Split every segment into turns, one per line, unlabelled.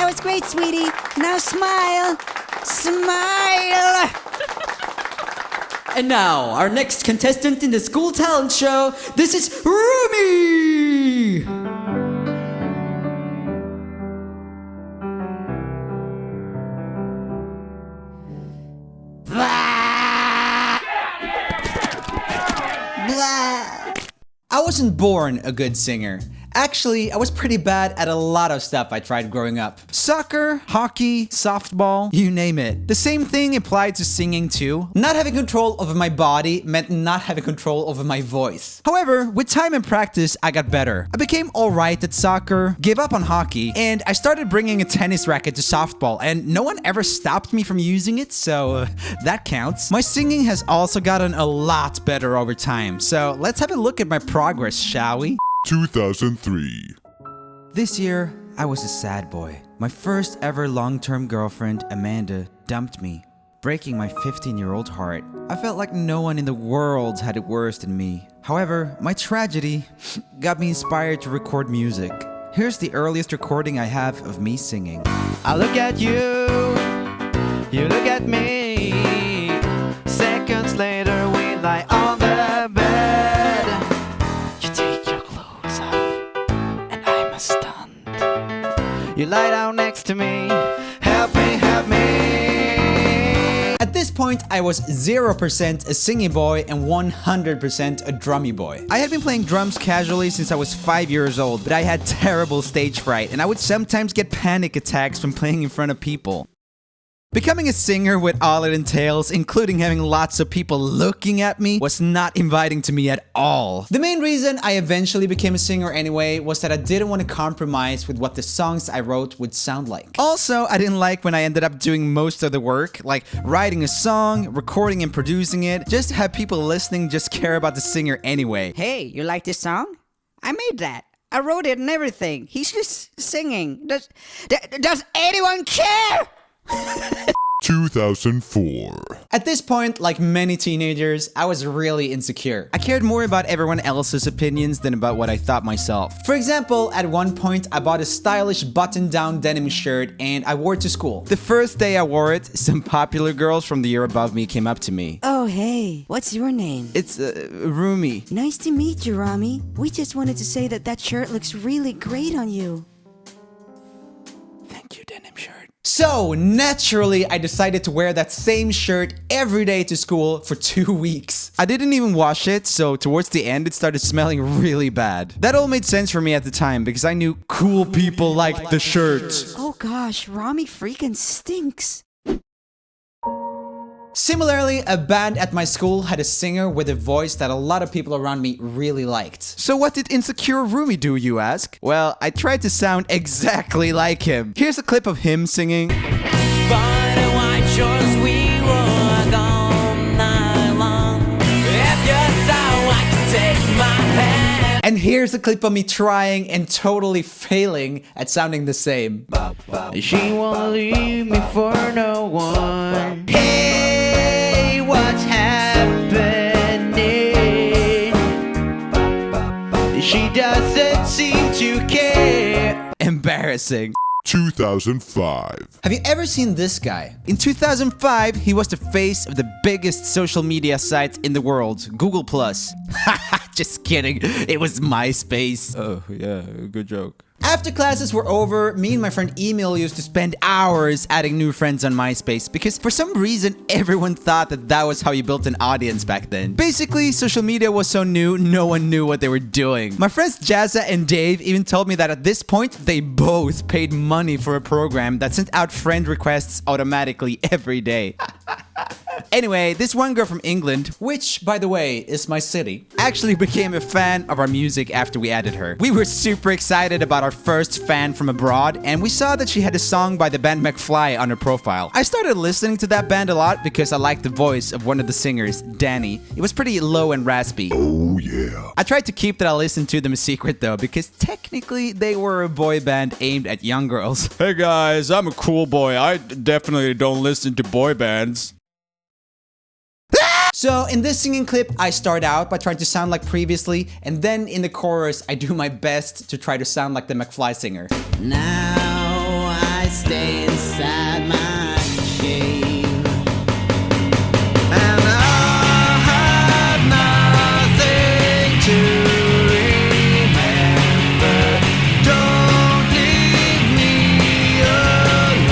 was great, sweetie. Now smile. Smile.
And now, our next contestant in the school talent show, this is Roomie! I wasn't born a good singer. Actually, I was pretty bad at a lot of stuff I tried growing up. Soccer, hockey, softball, you name it. The same thing applied to singing too. Not having control over my body meant not having control over my voice. However, with time and practice, I got better. I became alright at soccer, gave up on hockey, and I started bringing a tennis racket to softball, and no one ever stopped me from using it, so that counts. My singing has also gotten a lot better over time, so let's have a look at my progress, shall we?
2003.
This year, I was a sad boy. My first ever long-term girlfriend, Amanda, dumped me, breaking my 15-year-old heart. I felt like no one in the world had it worse than me. However, my tragedy got me inspired to record music. Here's the earliest recording I have of me singing. I look at you, you look at me. Seconds later, we lie on the bed. You lie down next to me. Help me, help me.
At this point, I was 0% a singing boy and 100% a drummy boy.
I had been playing drums casually since I was 5 years old, but I had terrible stage fright and I would sometimes get panic attacks from playing in front of people. Becoming a singer with all it entails, including having lots of people looking at me, was not inviting to me at all.
The main reason I eventually became a singer anyway was that I didn't want to compromise with what the songs I wrote would sound like.
Also, I didn't like when I ended up doing most of the work, like writing a song, recording and producing it, just to have people listening just care about the singer anyway.
Hey, you like this song? I made that. I wrote it and everything. He's just singing. Does anyone care?
2004.
At this point, like many teenagers, I was really insecure.
I cared more about everyone else's opinions than about what I thought myself.
For example, at one point, I bought a stylish button-down denim shirt and I wore it to school.
The first day I wore it, some popular girls from the year above me came up to me.
Oh, hey. What's your name?
It's Roomie.
Nice to meet you, Rami. We just wanted to say that shirt looks really great on you.
Thank you, denim shirt.
So, naturally, I decided to wear that same shirt every day to school for 2 weeks.
I didn't even wash it, so towards the end it started smelling really bad. That all made sense for me at the time because I knew cool people liked the shirt.
Oh gosh, Rami freaking stinks.
Similarly, a band at my school had a singer with a voice that a lot of people around me really liked.
So what did insecure Roomie do, you ask? Well, I tried to sound exactly like him. Here's a clip of him singing.
And here's a clip of me trying and totally failing at sounding the same.
She won't leave me for no one. Hey, what's happening? She doesn't seem to care. Embarrassing.
2005.
Have you ever seen this guy?
In 2005, he was the face of the biggest social media site in the world, Google+. Just kidding, it was MySpace. Oh yeah, good joke.
After classes were over, me and my friend Emil used to spend hours adding new friends on MySpace because for some reason everyone thought that that was how you built an audience back then. Basically, social media was so new, no one knew what they were doing. My friends Jazza and Dave even told me that at this point, they both paid money for a program that sent out friend requests automatically every day. Anyway, this one girl from England, Which, by the way, is my city.
actually became a fan of our music after we added her. We were super excited about our first fan from abroad, and we saw that she had a song by the band McFly on her profile. I started listening to that band a lot because I liked the voice of one of the singers, Danny. It was pretty low and raspy.
Oh yeah.
I tried to keep that I listened to them a secret though, because technically they were a boy band aimed at young girls.
Hey guys, I'm a cool boy. I definitely don't listen to boy bands.
So in this singing clip, I start out by trying to sound like previously, and then in the chorus, I do my best to try to sound like the McFly singer.
Now I
stay inside my cave. And I have nothing to remember. Don't leave me alone.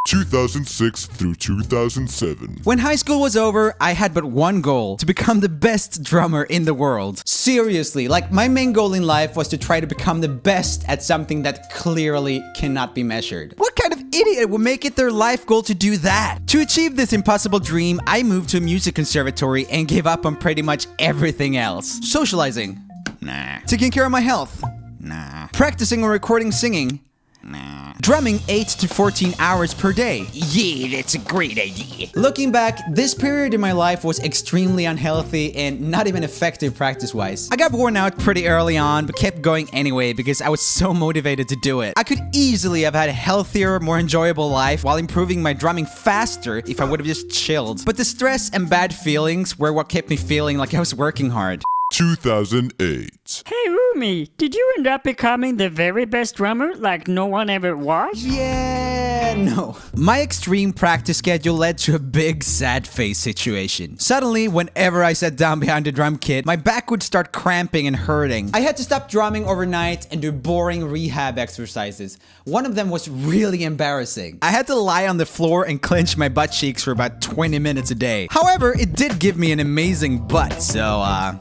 2006 through 2007.
When high school was over, I had but one goal: to become the best drummer in the world. Seriously, like my main goal in life was to try to become the best at something that clearly cannot be measured. What kind of idiot would make it their life goal to do that? To achieve this impossible dream, I moved to a music conservatory and gave up on pretty much everything else. Socializing? Nah. Taking care of my health? Nah. Practicing or recording singing? Nah. Drumming 8 to 14 hours per day.
Yeah, that's a great idea.
Looking back, this period in my life was extremely unhealthy and not even effective practice-wise. I got worn out pretty early on, but kept going anyway because I was so motivated to do it. I could easily have had a healthier, more enjoyable life while improving my drumming faster if I would have just chilled. But the stress and bad feelings were what kept me feeling like I was working hard.
2008.
Hey, Roomie, did you end up becoming the very best drummer like no one ever was?
Yeah, no. My extreme practice schedule led to a big sad face situation. Suddenly, whenever I sat down behind the drum kit, my back would start cramping and hurting. I had to stop drumming overnight and do boring rehab exercises. One of them was really embarrassing. I had to lie on the floor and clench my butt cheeks for about 20 minutes a day. However, it did give me an amazing butt, so I'm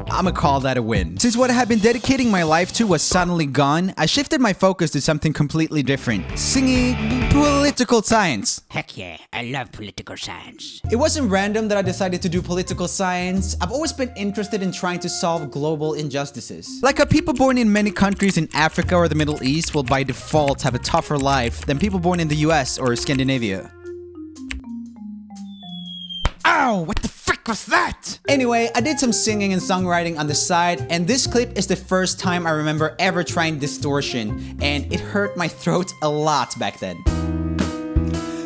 gonna call that a win. Since what I had been dedicating my life to was suddenly gone, I shifted my focus to something completely different. Singing political science.
Heck yeah, I love political science.
It wasn't random that I decided to do political science. I've always been interested in trying to solve global injustices. Like how people born in many countries in Africa or the Middle East will by default have a tougher life than people born in the US or Scandinavia. Ow, what the frick was that? Anyway, I did some singing and songwriting on the side, and this clip is the first time I remember ever trying distortion, and it hurt my throat a lot back then.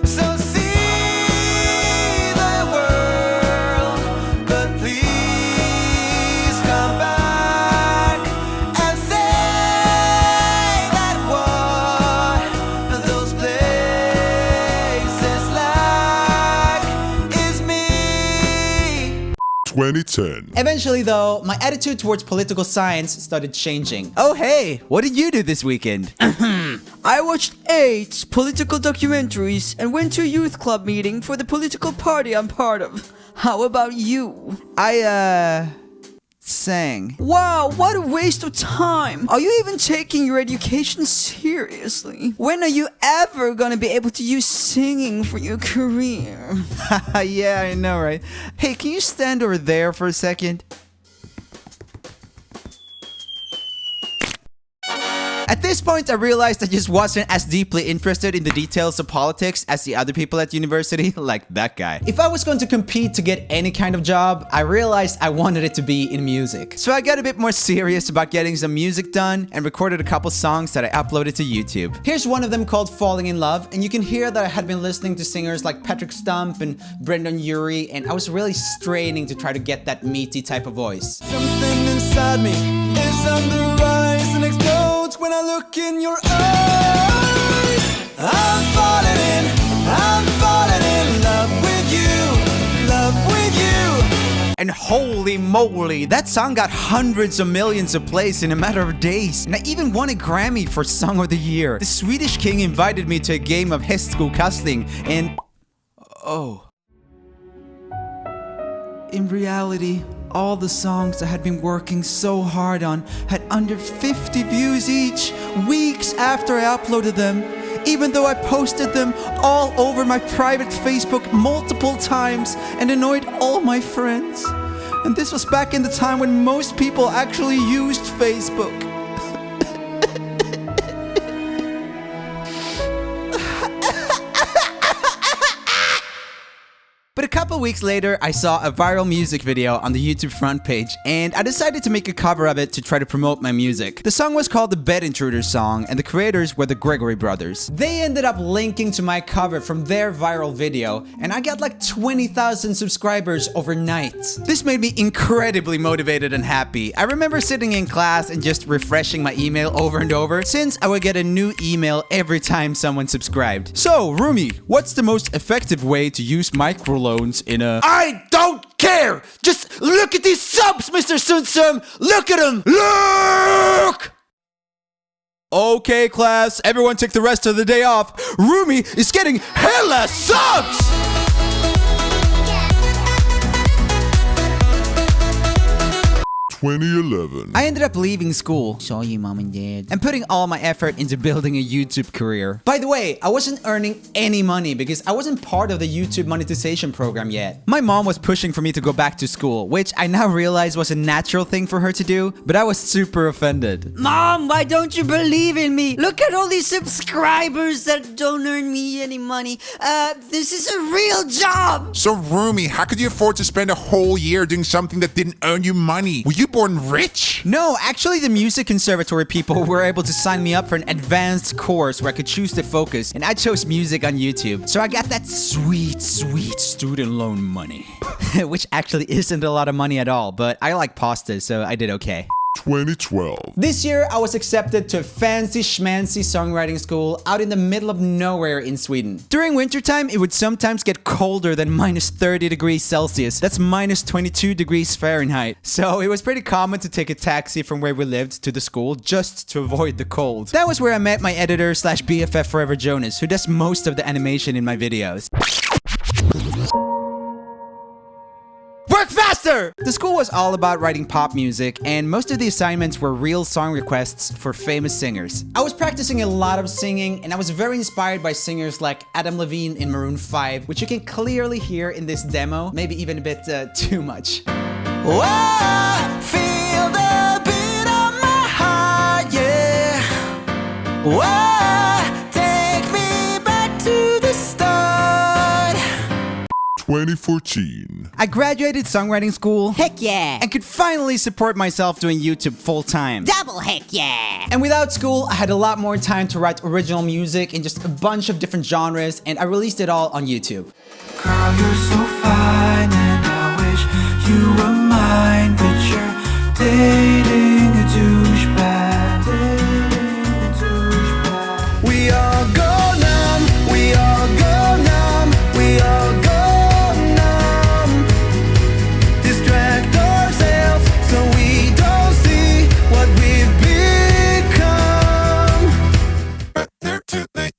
So see the world, but please come back and say that what those places lack is me.
2010.
Eventually though, my attitude towards political science started changing. Oh hey, what did you do this weekend?
I watched 8 political documentaries and went to a youth club meeting for the political party I'm part of. How about you?
I sang.
Wow, what a waste of time! Are you even taking your education seriously? When are you ever gonna be able to use singing for your career?
Yeah, I know, right? Hey, can you stand over there for a second? At this point, I realized I just wasn't as deeply interested in the details of politics as the other people at university, like that guy. If I was going to compete to get any kind of job, I realized I wanted it to be in music. So I got a bit more serious about getting some music done and recorded a couple songs that I uploaded to YouTube. Here's one of them called Falling in Love, and you can hear that I had been listening to singers like Patrick Stump and Brendan Urie, and I was really straining to try to get that meaty type of voice.
Something inside me is on the rise and explodes when I look in your eyes. I'm falling in love with you, love with you.
And holy moly, that song got hundreds of millions of plays in a matter of days. And I even won a Grammy for Song of the Year. The Swedish king invited me to a game of hästskokasting and... oh. In reality, all the songs I had been working so hard on had under 50 views each, weeks after I uploaded them, even though I posted them all over my private Facebook multiple times and annoyed all my friends. And this was back in the time when most people actually used Facebook. But a couple couple weeks later, I saw a viral music video on the YouTube front page, and I decided to make a cover of it to try to promote my music. The song was called the Bed Intruder Song, and the creators were the Gregory brothers. They ended up linking to my cover from their viral video, and I got like 20,000 subscribers overnight. This made me incredibly motivated and happy. I remember sitting in class and just refreshing my email over and over, since I would get a new email every time someone subscribed. So, Roomie, what's the most effective way to use microloans in a...
I don't care! Just look at these subs, Mr. Sunsum! Look at them! Look!
Okay, class, everyone take the rest of the day off. Roomie is getting hella subs!
2011.
I ended up leaving school, saw you mom and dad, and putting all my effort into building a YouTube career. By the way, I wasn't earning any money because I wasn't part of the YouTube monetization program yet. My mom was pushing for me to go back to school, which I now realize was a natural thing for her to do, but I was super offended.
Mom, why don't you believe in me? Look at all these subscribers that don't earn me any money. This is a real job.
So, Roomie, how could you afford to spend a whole year doing something that didn't earn you money? Were you born rich?
No, actually the music conservatory people were able to sign me up for an advanced course where I could choose to focus, and I chose music on YouTube. So I got that sweet, sweet student loan money. Which actually isn't a lot of money at all, but I like pasta, so I did okay.
2012.
This year, I was accepted to a fancy schmancy songwriting school out in the middle of nowhere in Sweden. During wintertime, it would sometimes get colder than minus 30 degrees Celsius. That's minus 22 degrees Fahrenheit. So it was pretty common to take a taxi from where we lived to the school just to avoid the cold. That was where I met my editor slash BFF forever, Jonas, who does most of the animation in my videos. Work faster! The school was all about writing pop music, and most of the assignments were real song requests for famous singers. I was practicing a lot of singing, and I was very inspired by singers like Adam Levine in Maroon 5, which you can clearly hear in this demo, maybe even a bit too much.
Whoa, feel the beat of my heart, yeah. Whoa, take me back to the start.
2014.
I graduated songwriting school.
Heck yeah.
And could finally support myself doing YouTube full time.
Double heck yeah.
And without school, I had a lot more time to write original music in just a bunch of different genres, and I released it all on YouTube.
Girl, you're so fine, and I wish you were mine, but you're dating a douchebag. We all go numb, we all go numb, we all go numb. Distract ourselves so we don't see what we've become.
But they're too late.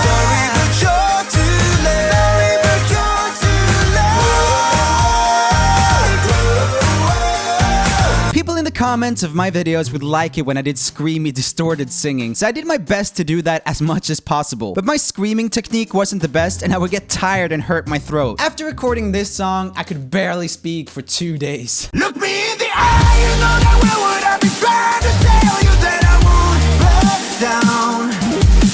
Sorry, but you're too late. Sorry, but you're too late.
People in the comments of my videos would like it when I did screamy, distorted singing, so I did my best to do that as much as possible. But my screaming technique wasn't the best, and I would get tired and hurt my throat. After recording this song, I could barely speak for 2 days.
Look me in the eye, you know that where would I be trying to tell you that I won't back down.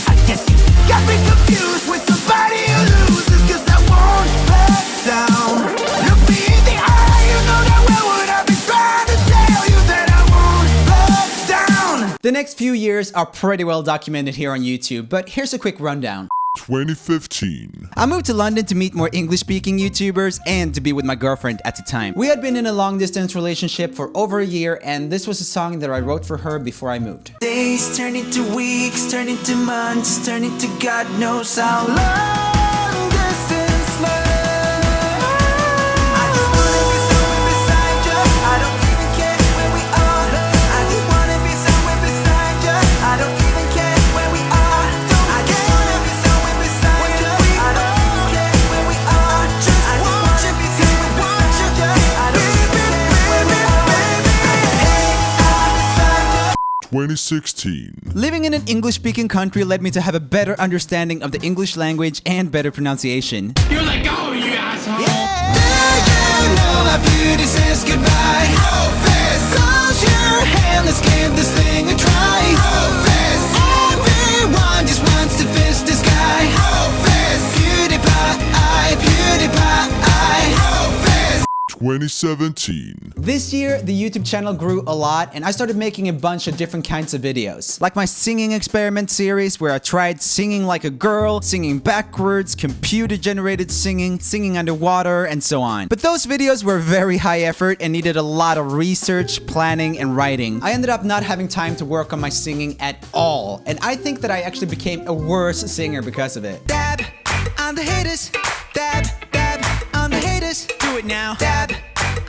I guess you got me confused with somebody who loses, 'cause I won't back down. Look me in the eye, you know that where would I be trying to tell you that I won't back down.
The next few years are pretty well documented here on YouTube, but here's a quick rundown.
2015.
I moved to London to meet more English-speaking YouTubers and to be with my girlfriend at the time. We had been in a long-distance relationship for over a year, and this was a song that I wrote for her before I moved.
Days turn into weeks, turn into months, turn into God knows how long distance love. I just wanna be somewhere beside you. I don't even care where we are. I just wanna be somewhere beside you. I don't even care where we are. I just wanna be somewhere beside you. I don't even care where we are. I just wanna be somewhere beside you. I don't even care where we are. Hey, I'm beside you.
2016.
Living in an English-speaking country led me to have a better understanding of the English language and better pronunciation.
You're like, oh, you asshole. Yeah. Do you know how beauty says goodbye? Oh, Frisk. Close your hand, let's give this thing a try. Oh, Frisk. Everyone just wants to fist this guy. Oh,
2017.
This year, the YouTube channel grew a lot and I started making a bunch of different kinds of videos.
Like my singing experiment series where I tried singing like a girl, singing backwards, computer-generated singing, singing underwater, and so on.
But those videos were very high effort and needed a lot of research, planning, and writing. I ended up not having time to work on my singing at all, and I think that I actually became a worse singer because of it.
Dab on the haters. Dab, dab on the haters. Do it now. Dab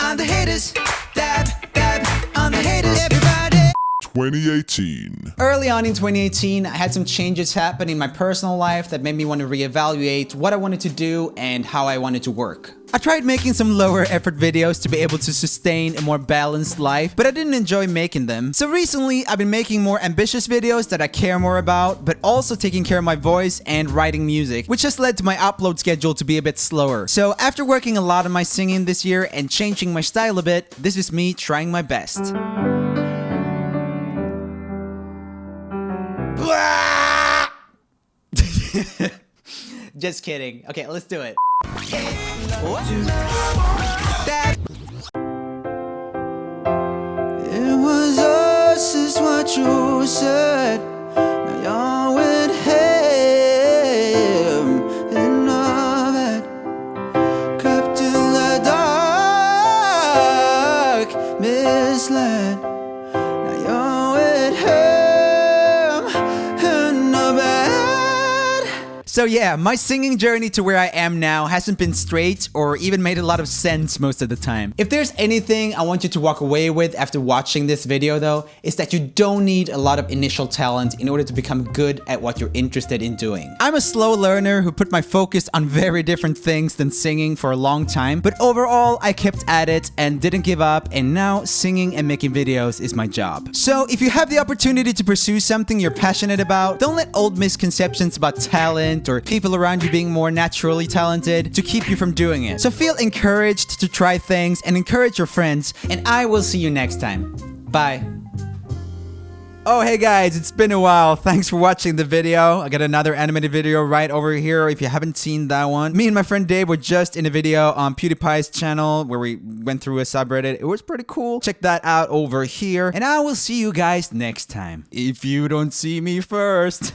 on the haters. Dab, dab on the haters. Everybody.
2018.
Early on in 2018, I had some changes happen in my personal life that made me want to reevaluate what I wanted to do and how I wanted to work.
I tried making some lower effort videos to be able to sustain a more balanced life, but I didn't enjoy making them. So recently, I've been making more ambitious videos that I care more about, but also taking care of my voice and writing music, which has led to my upload schedule to be a bit slower. So after working a lot on my singing this year and changing my style a bit, this is me trying my best.
Just kidding. Okay, let's do it.
It was us, is what you said. Now you're with him in a bed, kept in the dark, misled. Now you're with him in a bed.
So yeah, my singing journey to where I am now hasn't been straight or even made a lot of sense most of the time. If there's anything I want you to walk away with after watching this video though, is that you don't need a lot of initial talent in order to become good at what you're interested in doing.
I'm a slow learner who put my focus on very different things than singing for a long time, but overall I kept at it and didn't give up, and now singing and making videos is my job. So if you have the opportunity to pursue something you're passionate about, don't let old misconceptions about talent or people around you being more naturally talented to keep you from doing it. So feel encouraged to try things and encourage your friends,
And I will see you next time. Bye.
Oh, hey guys, it's been a while. Thanks for watching the video. I got another animated video right over here if you haven't seen that one. Me and my friend Dave were just in a video on PewDiePie's channel where we went through a subreddit. It was pretty cool. Check that out over here. And I will see you guys next time. If you don't see me first.